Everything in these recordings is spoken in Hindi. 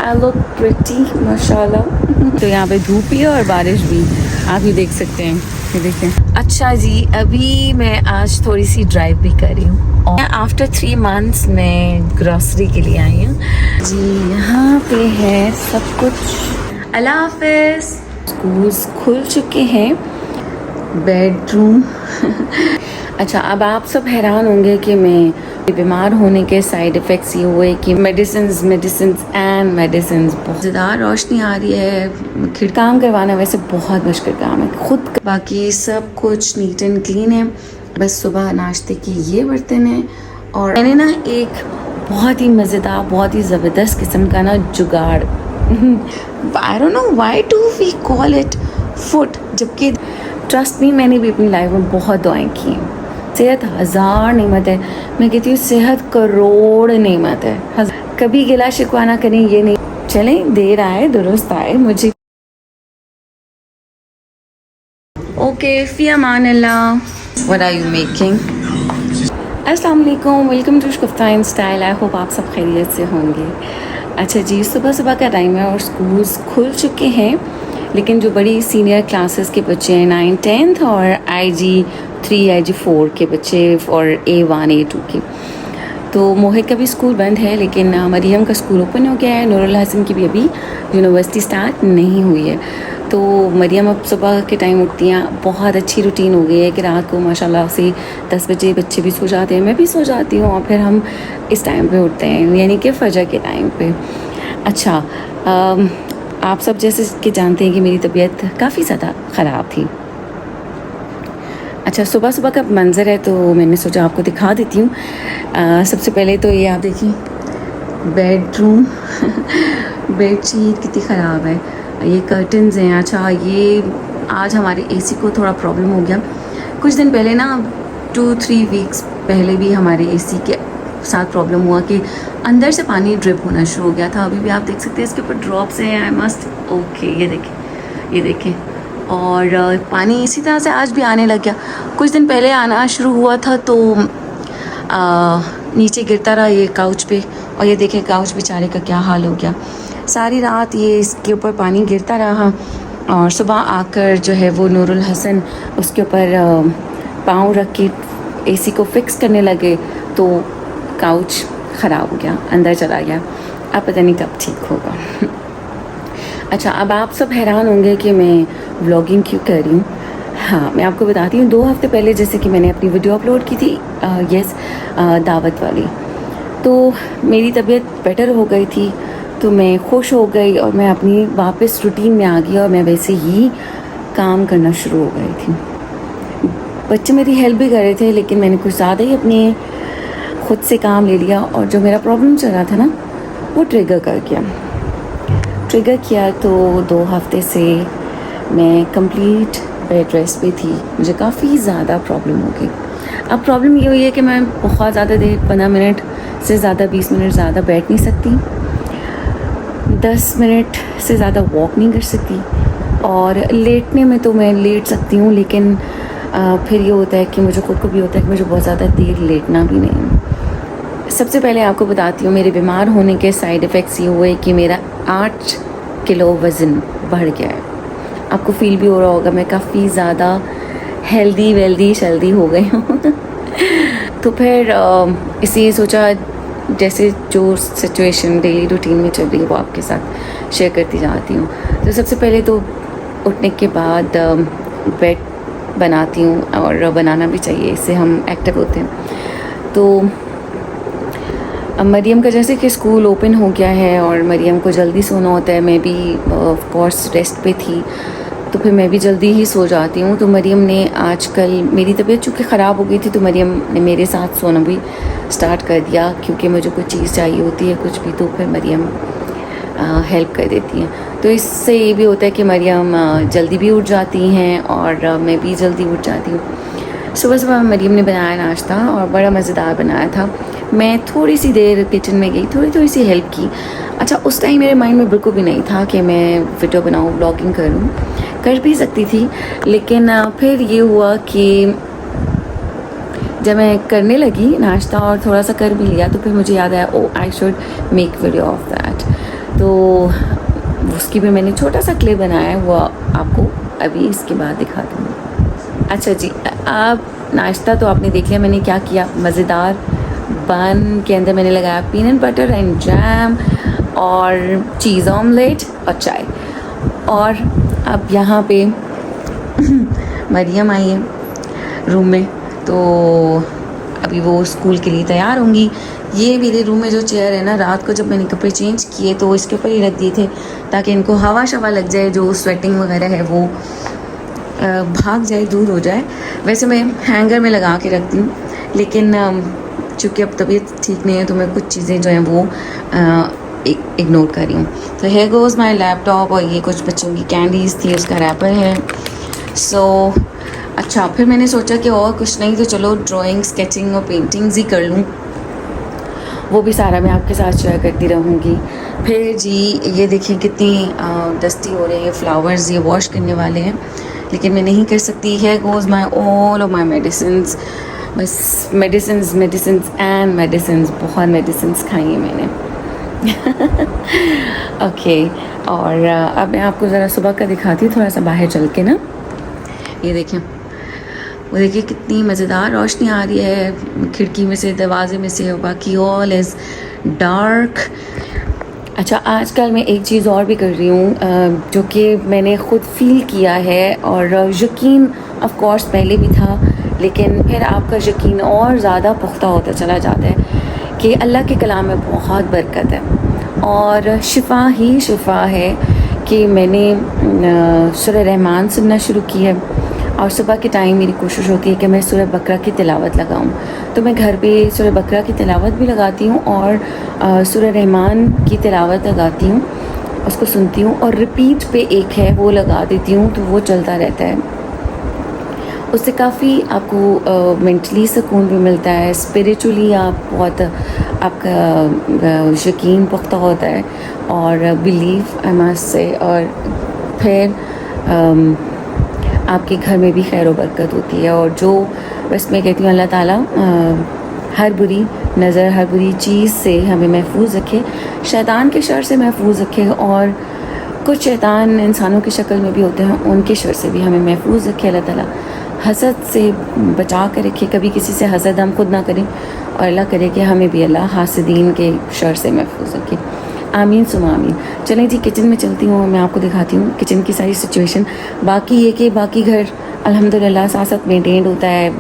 आई लुक प्रिटी माशाल्लाह। तो यहाँ पे धूप भी है और बारिश भी, आप ही देख सकते हैं, ये देखें। अच्छा जी, अभी मैं आज थोड़ी सी ड्राइव भी कर रही हूँ और आफ्टर 3 मंथ्स मैं ग्रॉसरी के लिए आई हूँ जी। यहाँ पे है सब कुछ। अल्लाह हाफिज़। स्कूल्स खुल चुके हैं, बेडरूम अच्छा, अब आप सब हैरान होंगे कि मैं बीमार होने के साइड इफ़ेक्ट्स ये हुए कि मेडिसिन बहुत ज़्यादा रोशनी आ रही है। काम करवाना वैसे बहुत मुश्किल काम है खुद, बाकी सब कुछ नीट एंड क्लीन है। बस सुबह नाश्ते की ये बर्तन है। और मैंने ना एक बहुत ही मज़ेदार, बहुत ही ज़बरदस्त किस्म का ना जुगाड़ I don't know why do we call it food, जबकि ट्रस्ट मी मैंने भी अपनी लाइफ में बहुत दुआएं की हैं। सेहत 1000 नेमत है, मैं कहती हूँ सेहत करोड़ नेमत है। कभी गिला शिकवा ना करें, ये नहीं चलें, देर आए दुरुस्त आए। मुझे ओके, फी अमान अल्लाह। What are you making? अस्सलाम वालेकुम, welcome to Shufta in style. I hope आप सब खैरियत से होंगे। अच्छा जी, सुबह सुबह का टाइम है और स्कूल्स खुल चुके हैं, लेकिन जो बड़ी सीनियर क्लासेस के बच्चे हैं 9, 10th और IG3, IG4 के बच्चे और A1, A2 के, तो मोहित का भी स्कूल बंद है, लेकिन मरियम का स्कूल ओपन हो गया है। नूरुल हसन की भी अभी यूनिवर्सिटी स्टार्ट नहीं हुई है। तो मरियम अब सुबह के टाइम उठती हैं। बहुत अच्छी रूटीन हो गई है कि रात को माशाल्लाह से 10 बजे बच्चे भी सो जाते हैं, मैं भी सो जाती हूँ, और फिर हम इस टाइम पे उठते हैं, यानी कि फजर के टाइम पे। अच्छा, आप सब जैसे कि जानते हैं कि मेरी तबीयत काफ़ी ज़्यादा ख़राब थी। अच्छा, सुबह सुबह का मंज़र है तो मैंने सोचा आपको दिखा देती हूँ। सबसे पहले तो ये आप देखिए, बेडरूम बेडशीट कितनी ख़राब है, ये कर्टन्स हैं। अच्छा, ये आज हमारे एसी को थोड़ा प्रॉब्लम हो गया। कुछ दिन पहले ना 2-3 वीक्स पहले भी हमारे एसी के साथ प्रॉब्लम हुआ कि अंदर से पानी ड्रिप होना शुरू हो गया था। अभी भी आप देख सकते हैं इसके ऊपर ड्रॉप्स हैं। आई मस्ट ओके, ये देखें। और पानी इसी तरह से आज भी आने लग गया। कुछ दिन पहले आना शुरू हुआ था तो नीचे गिरता रहा ये काउच पे, और ये देखें काउच बेचारे का क्या हाल हो गया। सारी रात ये इसके ऊपर पानी गिरता रहा, और सुबह आकर जो है वो नूरुल हसन उसके ऊपर पाँव रख के एसी को फिक्स करने लगे, तो काउच ख़राब हो गया, अंदर चला गया। अब पता नहीं कब ठीक होगा। अच्छा, अब आप सब हैरान होंगे कि मैं व्लॉगिंग क्यों कर रही हूँ। हाँ, मैं आपको बताती हूँ। 2 हफ्ते पहले जैसे कि मैंने अपनी वीडियो अपलोड की थी दावत वाली, तो मेरी तबीयत बेटर हो गई थी, तो मैं खुश हो गई और मैं अपनी वापस रूटीन में आ गई और मैं वैसे ही काम करना शुरू हो गई थी। बच्चे मेरी हेल्प भी कर रहे थे, लेकिन मैंने कुछ ज़्यादा ही अपने खुद से काम ले लिया, और जो मेरा प्रॉब्लम चल रहा था ना वो ट्रिगर किया। तो 2 हफ्ते से मैं कंप्लीट बेड रेस्ट पे थी। मुझे काफ़ी ज़्यादा प्रॉब्लम हो गई। अब प्रॉब्लम ये हुई है कि मैं बहुत ज़्यादा देर 15 मिनट से ज़्यादा 20 मिनट ज़्यादा बैठ नहीं सकती, 10 मिनट से ज़्यादा वॉक नहीं कर सकती, और लेटने में तो मैं लेट सकती हूँ, लेकिन फिर ये होता है कि मुझे खुद को भी होता है कि मुझे बहुत ज़्यादा देर लेटना भी नहीं। सबसे पहले आपको बताती हूँ, मेरे बीमार होने के साइड इफ़ेक्ट्स ये हुए कि मेरा 8 किलो वज़न बढ़ गया है। आपको फील भी हो रहा होगा, मैं काफ़ी ज़्यादा हेल्दी हो गई हूँ। तो फिर इसलिए सोचा जैसे जो सिचुएशन डेली रूटीन में चल रही है वो आपके साथ शेयर करती जाती हूँ। तो सबसे पहले तो उठने के बाद बेड बनाती हूँ, और बनाना भी चाहिए, इससे हम एक्टिव होते हैं। तो मरियम का जैसे कि स्कूल ओपन हो गया है और मरियम को जल्दी सोना होता है, मैं भी ऑफ कोर्स रेस्ट पे थी, तो फिर मैं भी जल्दी ही सो जाती हूँ। तो मरियम ने आजकल, मेरी तबीयत चूँकि ख़राब हो गई थी, तो मरियम ने मेरे साथ सोना भी स्टार्ट कर दिया, क्योंकि मुझे कुछ चीज़ चाहिए होती है कुछ भी, तो फिर मरियम हेल्प कर देती हैं। तो इससे ये भी होता है कि मरियम जल्दी भी उठ जाती हैं और मैं भी जल्दी उठ जाती हूँ। सुबह सुबह मरियम ने बनाया नाश्ता, और बड़ा मज़ेदार बनाया था। मैं थोड़ी सी देर किचन में गई, थोड़ी सी हेल्प की। अच्छा, उस टाइम मेरे माइंड में बिल्कुल भी नहीं था कि मैं वीडियो बनाऊँ, ब्लॉगिंग करूँ, कर भी सकती थी, लेकिन फिर ये हुआ कि जब मैं करने लगी नाश्ता और थोड़ा सा कर भी लिया, तो फिर मुझे याद आया, oh I should make video of that. तो उसकी भी मैंने छोटा सा क्ले बनाया है, वो आपको अभी इसके बाद दिखा दूँगी। अच्छा जी, अब नाश्ता तो आपने देख लिया मैंने क्या किया। मज़ेदार बन के अंदर मैंने लगाया पीनट बटर एंड जैम और चीज़ ऑमलेट और चाय। और अब यहाँ पे मरियम आई है रूम में, तो अभी वो स्कूल के लिए तैयार होंगी। ये मेरे रूम में जो चेयर है ना, रात को जब मैंने कपड़े चेंज किए तो इसके ऊपर ही रख दिए थे ताकि इनको हवा शवा लग जाए, जो स्वेटिंग वगैरह है वो भाग जाए, दूर हो जाए। वैसे मैं हैंगर में लगा के रखती हूँ, लेकिन चूँकि अब तबीयत ठीक नहीं है तो मैं कुछ चीज़ें जो हैं वो इग्नोर कर रही हूँ। तो हेयर गोज़ माई लैपटॉप, और ये कुछ बच्चों की कैंडीज़ थी, उसका रैपर है। सो अच्छा, फिर मैंने सोचा कि और कुछ नहीं तो चलो ड्राइंग, स्केचिंग और पेंटिंग्स ही कर लूँ, वो भी सारा मैं आपके साथ शेयर करती रहूँगी। फिर जी ये देखिए कितनी डस्टी हो रही है फ्लावर्स, ये वॉश करने वाले हैं लेकिन मैं नहीं कर सकती। है goes my all of my medicines, बस मेडिसिन्स एंड मेडिसिन्स, बहुत मेडिसिन्स खाई हैं मैंने। ओके और अब मैं आपको ज़रा सुबह का दिखाती हूँ थोड़ा सा बाहर चल के ना। ये देखें, वो देखिए कितनी मज़ेदार रोशनी आ रही है खिड़की में से, दरवाजे में से, और बाकी ऑल इज़ डार्क। अच्छा, आजकल मैं एक चीज़ और भी कर रही हूँ जो कि मैंने ख़ुद फ़ील किया है, और यकीन ऑफ कोर्स पहले भी था लेकिन फिर आपका यकीन और ज़्यादा पुख्ता होता चला जाता है कि अल्लाह के कलाम में बहुत बरकत है और शिफा ही शिफा है। कि मैंने सूरह रहमान सुनना शुरू की है, और सुबह के टाइम मेरी कोशिश होती है कि मैं सूरह बकरा की तिलावत लगाऊं, तो मैं घर पे सूरह बकरा की तिलावत भी लगाती हूँ और सूरह रहमान की तिलावत लगाती हूँ, उसको सुनती हूँ, और रिपीट पे एक है वो लगा देती हूँ, तो वो चलता रहता है। उससे काफ़ी आपको मेंटली सुकून भी मिलता है, स्पिरिचुअली आप बहुत आपका यकीन पुख्ता होता है और बिलीव आई मस्ट से, और फिर आपके घर में भी खैर व बरकत होती है। और जो बस मैं कहती हूँ अल्लाह ताला हर बुरी नज़र, हर बुरी चीज़ से हमें महफूज रखे, शैतान के शर से महफूज रखे, और कुछ शैतान इंसानों की शक्ल में भी होते हैं, उनके शर से भी हमें महफूज रखे अल्लाह ताला। हसद से बचा कर रखे, कभी किसी से हसद हम खुद ना करें, और अल्लाह करे कि हमें भी अल्लाह हासिदीन के शर से महफूज रखे। आमीन सुमा आमीन। चलें जी, किचन में चलती हूँ, मैं आपको दिखाती हूँ किचन की सारी सिचुएशन। बाकी ये कि बाकी घर अल्हम्दुलिल्लाह साथ साथ मेंटेन होता है,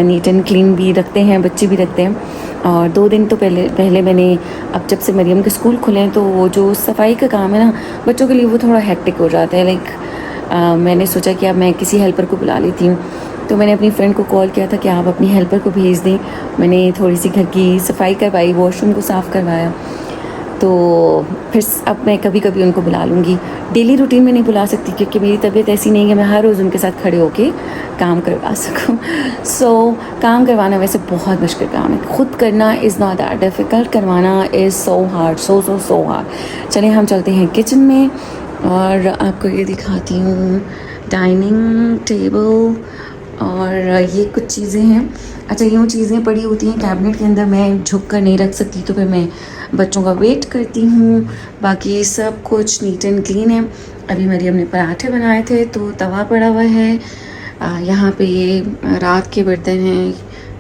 नीट एंड क्लीन भी रखते हैं, बच्चे भी रखते हैं। और 2 दिन तो पहले मैंने, अब जब से मरियम के स्कूल खुले हैं तो वो जो सफाई का काम है ना बच्चों के लिए, वो थोड़ा हेक्टिक हो जाता है। मैंने सोचा कि अब मैं किसी हेल्पर को बुला लेती हूँ, तो मैंने अपनी फ्रेंड को कॉल किया था कि आप अपनी हेल्पर को भेज दें। मैंने थोड़ी सी घर की सफाई करवाई, वॉशरूम को साफ़ करवाया, तो फिर अब मैं कभी कभी उनको बुला लूँगी। डेली रूटीन में नहीं बुला सकती क्योंकि मेरी तबीयत ऐसी नहीं है मैं हर रोज़ उनके साथ खड़े होके काम करवा सकूँ। सो काम करवाना वैसे बहुत मुश्किल काम है, ख़ुद करना इज़ नॉट दैट डिफ़िकल्ट, करवाना is so hard, so hard. चलिए हम चलते हैं किचन में और आपको ये दिखाती हूँ डाइनिंग टेबल, और ये कुछ चीज़ें हैं। अच्छा, यूँ चीज़ें पड़ी होती हैं कैबिनेट के अंदर, मैं झुक कर नहीं रख सकती, तो फिर मैं बच्चों का वेट करती हूँ। बाकी सब कुछ नीट एंड क्लीन है। अभी मरियम ने पराठे बनाए थे तो तवा पड़ा हुआ है। यहाँ पे ये रात के बर्तन हैं,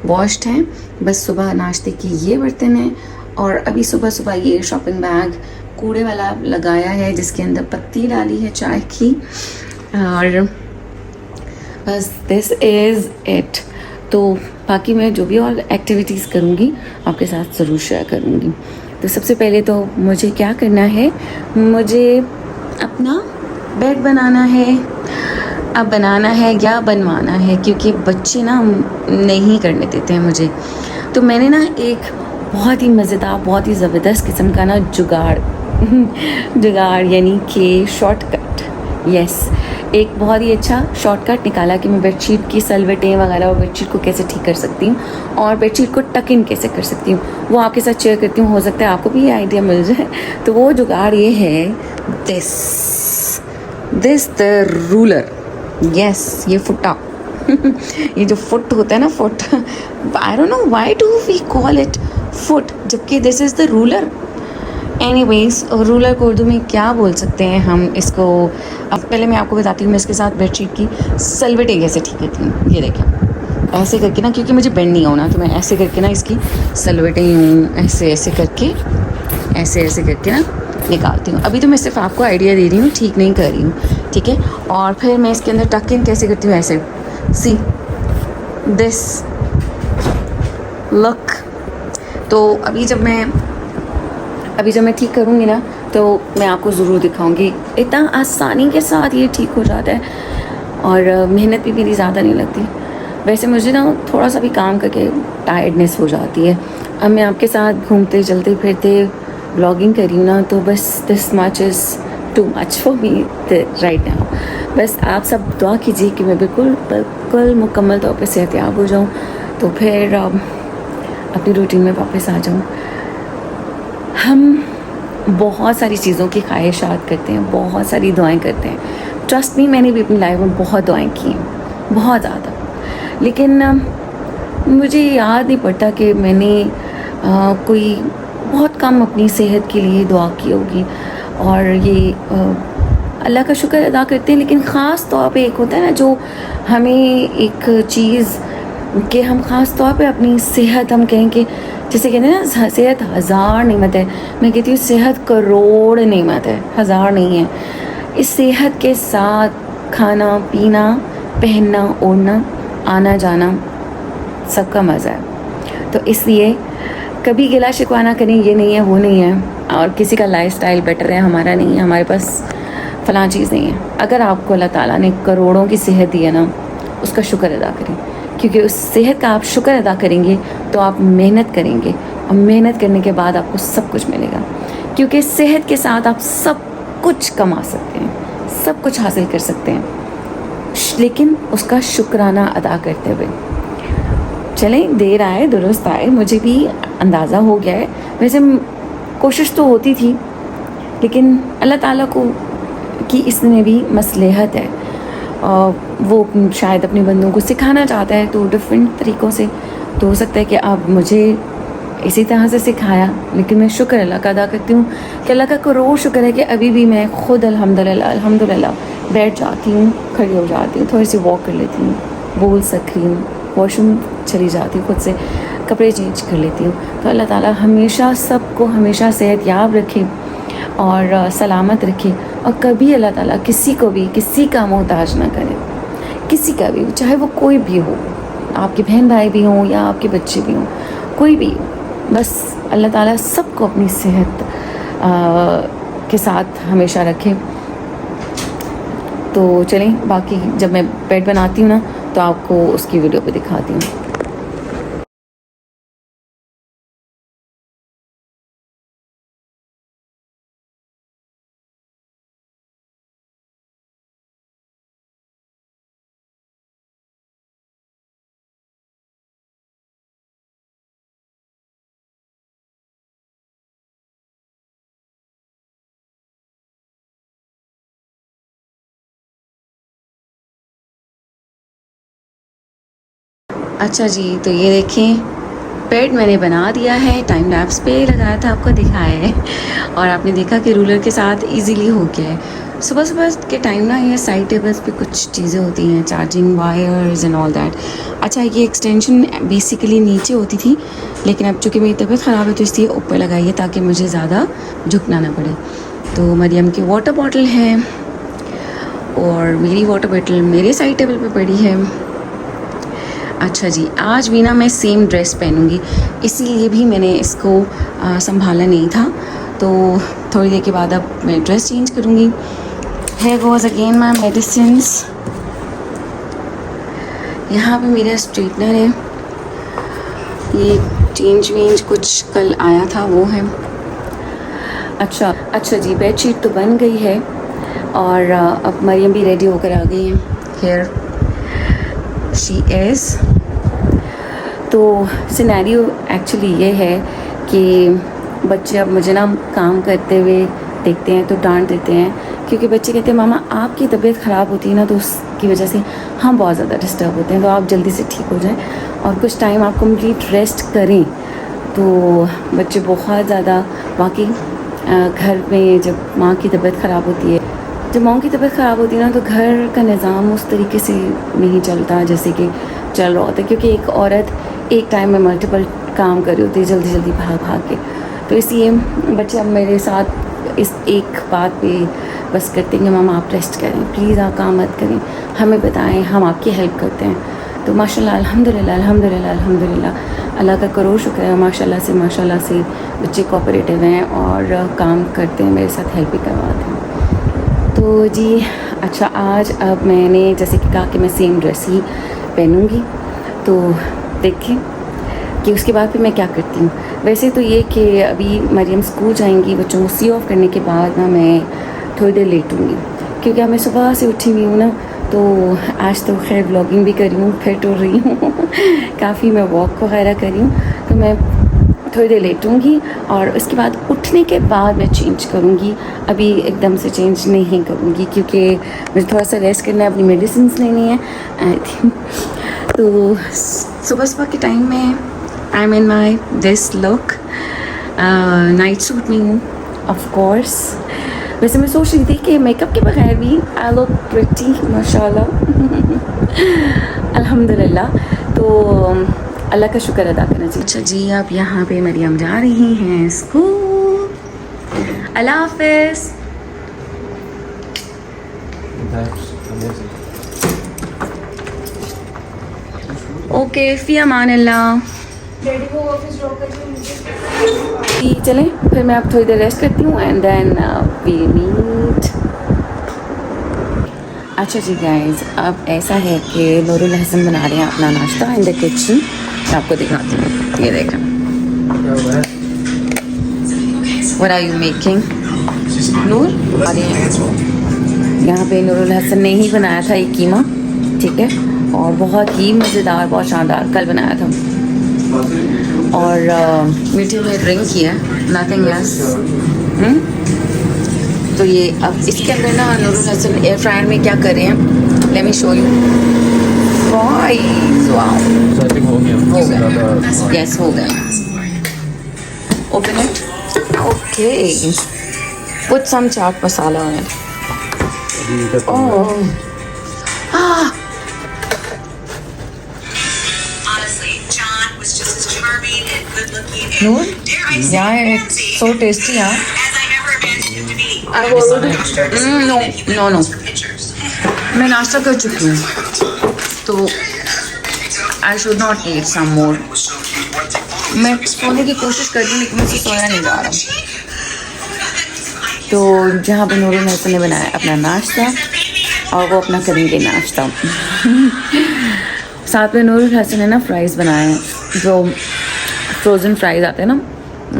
वॉश्ड हैं, बस सुबह नाश्ते की ये बर्तन हैं। और अभी सुबह सुबह ये शॉपिंग बैग कूड़े वाला लगाया है जिसके अंदर पत्ती डाली है चाय की, और बस दिस इज़ इट। तो बाकी मैं जो भी और एक्टिविटीज़ करूँगी आपके साथ ज़रूर शेयर करूँगी। तो सबसे पहले तो मुझे क्या करना है, मुझे अपना बेड बनाना है। अब बनाना है या बनवाना है, क्योंकि बच्चे ना नहीं करने देते हैं मुझे। तो मैंने ना एक बहुत ही मज़ेदार, बहुत ही ज़बरदस्त किस्म का ना जुगाड़ यानी कि शॉर्टकट, यस, एक बहुत ही अच्छा शॉर्टकट निकाला कि मैं बेडशीट की सलवटें वगैरह और बेडशीट को कैसे ठीक कर सकती हूँ और बेडशीट को टक इन कैसे कर सकती हूँ, वो आपके साथ शेयर करती हूँ। हो सकता है आपको भी ये आइडिया मिल जाए। तो वो जुगाड़ ये है, दिस द रूलर, यस, ये फुटा ये जो फुट होता है ना, foot, I don't know why do we call it foot, जबकि this is the ruler. Anyways ruler को उर्दू में क्या बोल सकते हैं हम इसको। अब पहले मैं आपको बताती हूँ मैं इसके साथ बेडशीट की सलवटें कैसे ठीक करती हूँ। ये देखें ऐसे करके ना, क्योंकि मुझे बेंड नहीं होना, तो मैं ऐसे करके ना इसकी सलवटें यूँ ऐसे ऐसे करके ऐसे करके ना निकालती हूँ। अभी तो मैं सिर्फ आपको आइडिया दे रही हूँ, ठीक नहीं कर रही हूँ, ठीक है। और फिर मैं इसके अंदर टक इन कैसे करती हूँ, ऐसे सी दिस लुक। तो अभी जब मैं ठीक करूँगी ना तो मैं आपको ज़रूर दिखाऊंगी। इतना आसानी के साथ ये ठीक हो जाता है और मेहनत भी मेरी ज़्यादा नहीं लगती। वैसे मुझे ना थोड़ा सा भी काम करके टायर्डनेस हो जाती है। अब मैं आपके साथ घूमते चलते फिरते व्लॉगिंग कर रही हूँ ना, तो बस this much is too much for me right now. बस आप सब दुआ कीजिए कि मैं बिल्कुल मुकम्मल तौर पर सेहतयाब हो जाऊँ, तो फिर अपनी रूटीन में वापस आ जाऊँ। हम बहुत सारी चीज़ों की ख्वाहिशात करते हैं, बहुत सारी दुआएं करते हैं। ट्रस्ट मी, मैंने भी अपनी लाइफ में बहुत दुआएं की हैं, बहुत ज़्यादा। लेकिन मुझे याद नहीं पड़ता कि मैंने कोई बहुत कम अपनी सेहत के लिए दुआ की होगी। और ये अल्लाह का शुक्र अदा करते हैं, लेकिन ख़ास तौर पे एक होता है ना जो हमें एक चीज़ कि हम ख़ास तौर पे अपनी सेहत, हम कहें कि जैसे कहते हैं ना सेहत हज़ार नेमत है, मैं कहती हूँ सेहत करोड़ नेमत है, हज़ार नहीं है। इस सेहत के साथ खाना पीना, पहनना ओढ़ना, आना जाना, सबका मज़ा है। तो इसलिए कभी गिला शिकवा ना करें, ये नहीं है वो नहीं है, और किसी का लाइफस्टाइल बेटर है, हमारा नहीं है, हमारे पास फ़लाँ चीज़ नहीं है। अगर आपको अल्लाह ताला ने करोड़ों की सेहत दी है ना, उसका शुक्र अदा करें, क्योंकि उस सेहत का आप शुक्र अदा करेंगे तो आप मेहनत करेंगे, और मेहनत करने के बाद आपको सब कुछ मिलेगा। क्योंकि सेहत के साथ आप सब कुछ कमा सकते हैं, सब कुछ हासिल कर सकते हैं, लेकिन उसका शुक्राना अदा करते हुए। चलें, देर आए दुरुस्त आए, मुझे भी अंदाज़ा हो गया है। वैसे कोशिश तो होती थी, लेकिन अल्लाह ताला को की इसमें भी मसलहत है। वो शायद अपने बंदों को सिखाना चाहता है, तो डिफरेंट तरीक़ों से। तो हो सकता है कि अब मुझे इसी तरह से सिखाया, लेकिन मैं शुक्र अल्लाह का अदा करती हूँ कि अल्लाह का करोड़ शुक्र है कि अभी भी मैं ख़ुद अल्हम्दुलिल्लाह बैठ जाती हूँ, खड़ी हो जाती हूँ, थोड़ी सी वॉक कर लेती हूँ, बोल सकती हूँ, वॉशरूम चली जाती हूँ, खुद से कपड़े चेंज कर लेती हूँ। तो अल्लाह ताला हमेशा सबको हमेशा सेहतयाब रखे और सलामत रखे, और कभी अल्लाह ताला किसी को भी किसी का मोहताज ना करे, किसी का भी, चाहे वो कोई भी हो, आपके बहन भाई भी हों या आपके बच्चे भी हों, कोई भी, बस अल्लाह ताला सबको अपनी सेहत के साथ हमेशा रखे। तो चलें, बाकी जब मैं बेड बनाती हूँ ना तो आपको उसकी वीडियो पे दिखाती हूँ। अच्छा जी, तो ये देखें बेड मैंने बना दिया है, टाइम लैप्स पे लगाया था, आपको दिखाया है, और आपने देखा कि रूलर के साथ इजीली हो गया है। सुबह सुबह के टाइम ना ये साइड टेबल्स पे कुछ चीज़ें होती हैं, charging wires and all that. अच्छा, ये एक्सटेंशन बेसिकली नीचे होती थी, लेकिन अब चूँकि मेरी तबीयत ख़राब है तो इसलिए ऊपर लगाई है ताकि मुझे ज़्यादा झुकना ना पड़े। तो मरियम की वाटर बॉटल है और मेरी वाटर बॉटल मेरे साइड टेबल पर पड़ी है। अच्छा जी, आज भी ना मैं सेम ड्रेस पहनूंगी, इसीलिए भी मैंने इसको संभाला नहीं था। तो थोड़ी देर के बाद अब मैं ड्रेस चेंज करूँगी। Here goes again my medicines. यहाँ पे मेरा स्ट्रेटनर है, ये चेंज कुछ कल आया था वो है। अच्छा जी, बेडशीट तो बन गई है और अब मरियम भी रेडी होकर आ गई है। Here she is. तो सिनेरियो एक्चुअली ये है कि बच्चे अब मुझे ना काम करते हुए देखते हैं तो डांट देते हैं, क्योंकि बच्चे कहते हैं मामा आपकी तबीयत ख़राब होती है ना, तो उसकी वजह से हम बहुत ज़्यादा डिस्टर्ब होते हैं, तो आप जल्दी से ठीक हो जाएं और कुछ टाइम आप कंप्लीट रेस्ट करें। तो बच्चे बहुत ज़्यादा वाकई घर में जब माँ की तबीयत ख़राब होती है, जब माँ की तबीयत ख़राब होती है ना, तो घर का निज़ाम उस तरीके से नहीं चलता जैसे कि चल रहा होता है, क्योंकि एक औरत एक टाइम में मल्टीपल काम कर रही होती है, जल्दी जल्दी भाग भाग के। तो इसलिए बच्चे अब मेरे साथ इस एक बात पे बस करते हैं कि मामा आप रेस्ट करें, प्लीज़ आप काम मत करें, हमें बताएं, हम आपकी हेल्प करते हैं। तो माशाल्लाह अल्हम्दुलिल्लाह अल्हम्दुलिल्लाह अल्हम्दुलिल्लाह, अल्लाह का करोड़ शुक्र है। माशाल्लाह से बच्चे कोऑपरेटिव हैं और काम करते हैं, मेरे साथ हेल्प भी करवाते हैं। तो जी अच्छा, आज अब मैंने जैसे कि कहा कि मैं सेम ड्रेस ही पहनूँगी, तो देखें कि उसके बाद फिर मैं क्या करती हूँ। वैसे तो ये कि अभी मरियम स्कूल जाएंगी, बच्चों को सी ऑफ करने के बाद ना मैं थोड़ी देर लेटूँगी, क्योंकि अब मैं सुबह से उठी हुई हूँ ना, तो आज तो खैर व्लॉगिंग भी करी हूँ, फिट हो रही हूँ काफ़ी मैं वॉक वगैरह करी हूँ, तो मैं थोड़ी देर लेटूँगी और उसके बाद उठने के बाद मैं चेंज करूँगी। अभी एकदम से चेंज नहीं करूँगी, क्योंकि मुझे थोड़ा सा रेस्ट करना है, अपनी मेडिसिन लेनी है आई थिंक। तो सुबह सुबह के टाइम में I am in my this look, night suit में हूँ ऑफ कोर्स। वैसे मैं सोच रही थी कि मेकअप के बगैर भी आई लुक प्रिटी माशाल्लाह अल्हम्दुलिल्लाह। तो अल्लाह का शुक्र अदा करना चाहिए। अच्छा जी, अब यहाँ पे मरियम जा रही हैं स्कूल। अल्लाह हाफिज़। ओके, फ़ी अमान अल्लाह। चलें, फिर मैं अब थोड़ी देर रेस्ट करती हूँ एंड देन वी मीट। अच्छा जी गाइस, अब ऐसा है कि नूरुल हसन बना रहे हैं अपना नाश्ता इन द किचन। मैं आपको दिखाती हूँ, ये देखें। व्हाट आर यू मेकिंग नूर? यहाँ पे नूरुल हसन ने ही बनाया था ये कीमा, ठीक है, और बहुत ही मज़ेदार, बहुत शानदार कल बनाया था। और मीठे में ड्रिंक किया, नथिंग एल्स। तो ये अब इसके अंदर ना नूरुल हसन एयर फ्रायर में क्या कर रहे हैं, let me show you. Fries, wow, हो गया, यस हो गया। Open it, okay, put some chaat masala on it. Oh, Noor? Yeah, it's so tasty, huh? I've already... No. मैं नाश्ता कर चुकी हूँ, तो I should not eat some more. मैं सोने की कोशिश कर रही हूँ, लेकिन मुझसे सोया नहीं जा रहा। तो जहाँ पे नूरुल हसन ने बनाया अपना नाश्ता, और वो अपना करेंगे नाश्ता साथ में नूरुल हसन ने ना फ्राइज़ बनाए हैं, जो फ्रोज़न फ्राइज़ आते हैं ना,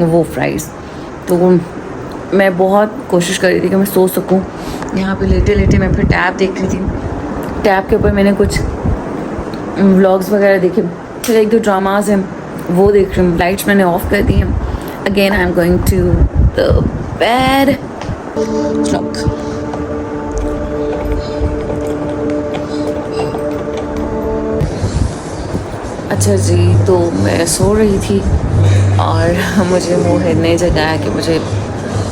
वो फ्राइज़। तो मैं बहुत कोशिश कर रही थी कि मैं सो सकूं। यहाँ पे लेटे लेटे मैं फिर टैब देख रही थी, टैब के ऊपर मैंने कुछ व्लॉग्स वगैरह देखे, फिर एक दो ड्रामाज हैं वो देख रही हूँ। लाइट्स मैंने ऑफ कर दी हैं। Again I am going to the bed. अच्छा जी, तो मैं सो रही थी और मुझे मोहित ने जगाया कि मुझे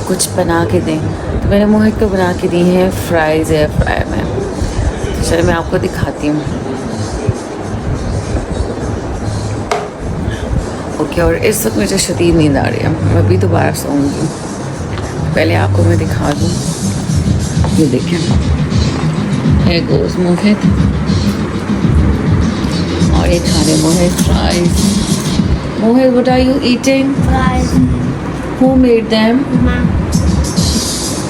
कुछ बना के दें, तो मैंने मोहित को बना के दी हैं फ्राइज़ एयर फ्रायर में। तो चलिए मैं आपको दिखाती हूँ। ओके, और इस वक्त मुझे शदीद नींद आ रही है, मैं अभी दोबारा सोऊंगी। पहले आपको मैं दिखा दूँ, ये देखें, here goes मोहित, और ये खा रहे Mohit fries. Mohit, what are you eating? Fries. Who made them? Mama.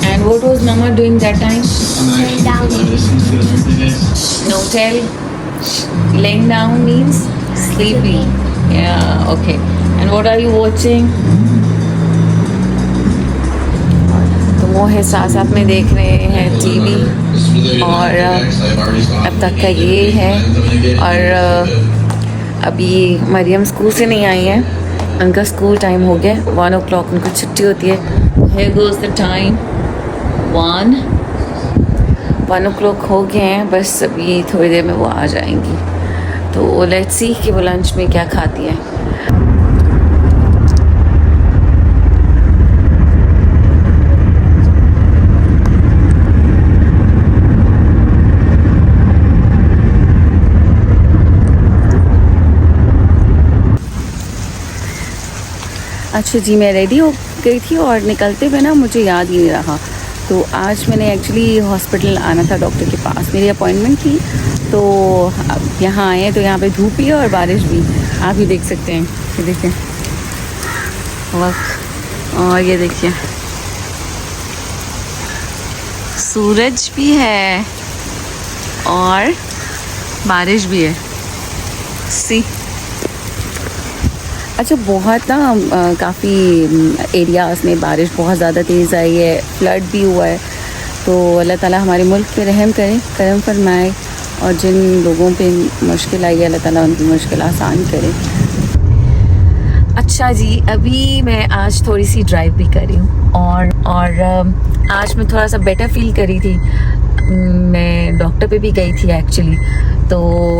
And what was Mama doing that time? Lay down. No, tell. Laying down means sleepy. Yeah, okay. And what are you watching? तो मोहित साथ साथ में देख रहे हैं टीवी, और अब तक का ये है। और अभी मरियम स्कूल से नहीं आई है, उनका स्कूल टाइम हो गया, 1 o'clock उनको छुट्टी होती है। Here goes the time, 1 o'clock हो गए हैं, बस अभी थोड़ी देर में वो आ जाएंगी। तो लेट्स सी कि वो लंच में क्या खाती हैं। अच्छा जी, मैं रेडी हो गई थी और निकलते हुए ना मुझे याद ही नहीं रहा। तो आज मैंने एक्चुअली हॉस्पिटल आना था डॉक्टर के पास, मेरी अपॉइंटमेंट थी। तो अब यहाँ आए हैं तो यहाँ पे धूप भी है और बारिश भी, आप ही देख सकते हैं। ये देखिए वक्त, और ये देखिए सूरज भी है और बारिश भी है। सी अच्छा, बहुत ना काफ़ी एरियाज़ में बारिश बहुत ज़्यादा तेज़ आई है, फ्लड भी हुआ है। तो अल्लाह ताला हमारे मुल्क पे रहम करे, करम फरमाए, और जिन लोगों पे मुश्किल आई है अल्लाह ताला उनकी मुश्किल आसान करे। अच्छा जी, अभी मैं आज थोड़ी सी ड्राइव भी कर रही हूँ और आज मैं थोड़ा सा बेटर फील करी थी। मैं डॉक्टर पे भी गई थी एक्चुअली। तो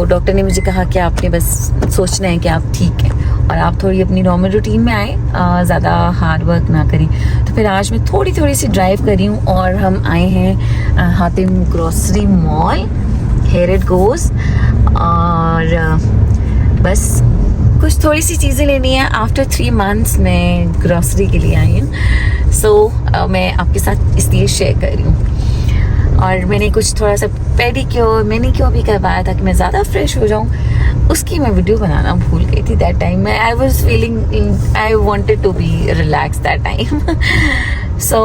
डॉक्टर ने मुझे कहा कि आपने बस सोचना है कि आप ठीक हैं और आप थोड़ी अपनी नॉर्मल रूटीन में आए, ज़्यादा हार्ड वर्क ना करें। तो फिर आज मैं थोड़ी सी ड्राइव करी हूँ और हम आए हैं Hatim grocery mall, here it goes. और बस कुछ थोड़ी सी चीज़ें लेनी है। आफ्टर 3 मंथ्स मैं ग्रोसरी के लिए आई हूँ। सो मैं आपके साथ इसलिए शेयर कर रही हूँ। और मैंने कुछ थोड़ा सा पेडिक्योर मैनीक्योर भी करवाया था कि मैं ज़्यादा फ्रेश हो जाऊँ। उसकी मैं वीडियो बनाना भूल गई थी दैट टाइम। मैं I was feeling I wanted to be relax that time. So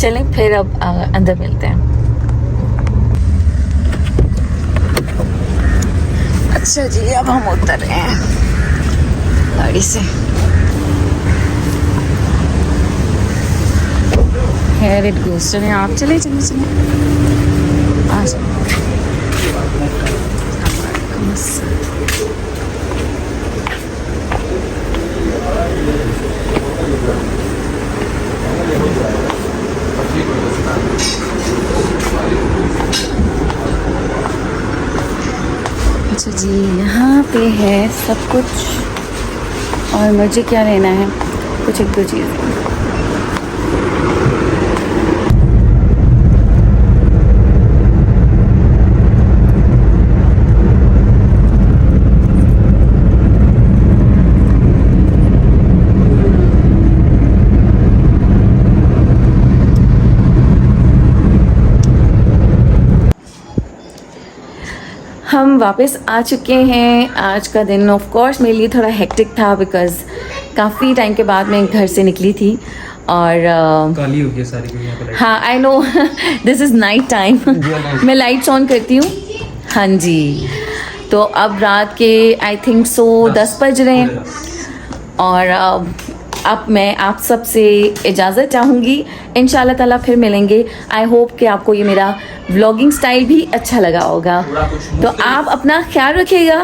चलें फिर अब अंदर मिलते हैं। अच्छा जी, अब हम उतर रहे हैं गाड़ी से। Here it goes. चलें आप, चले आ जाओ। अच्छा जी, यहाँ पे है सब कुछ और मुझे क्या लेना है, कुछ 1-2 चीज़ें। हम वापस आ चुके हैं। आज का दिन ऑफ कोर्स मेरे लिए थोड़ा हेक्टिक था बिकॉज़ काफ़ी टाइम के बाद मैं घर से निकली थी और काली हो गई सारी दुनिया पे लाइट। हाँ, I know this is night time. मैं लाइट्स ऑन करती हूँ। हाँ जी, तो अब रात के आई थिंक सो 10 बज रहे हैं और अब मैं आप सब से इजाज़त चाहूँगी। इंशाल्लाह ताला फिर मिलेंगे। आई होप कि आपको ये मेरा व्लॉगिंग स्टाइल भी अच्छा लगा होगा। तो आप अपना ख्याल रखिएगा,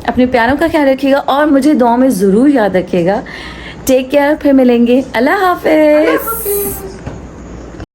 अपने प्यारों का ख्याल रखिएगा और मुझे दुआ में ज़रूर याद रखिएगा। टेक केयर, फिर मिलेंगे। अल्लाह हाफ़िज़।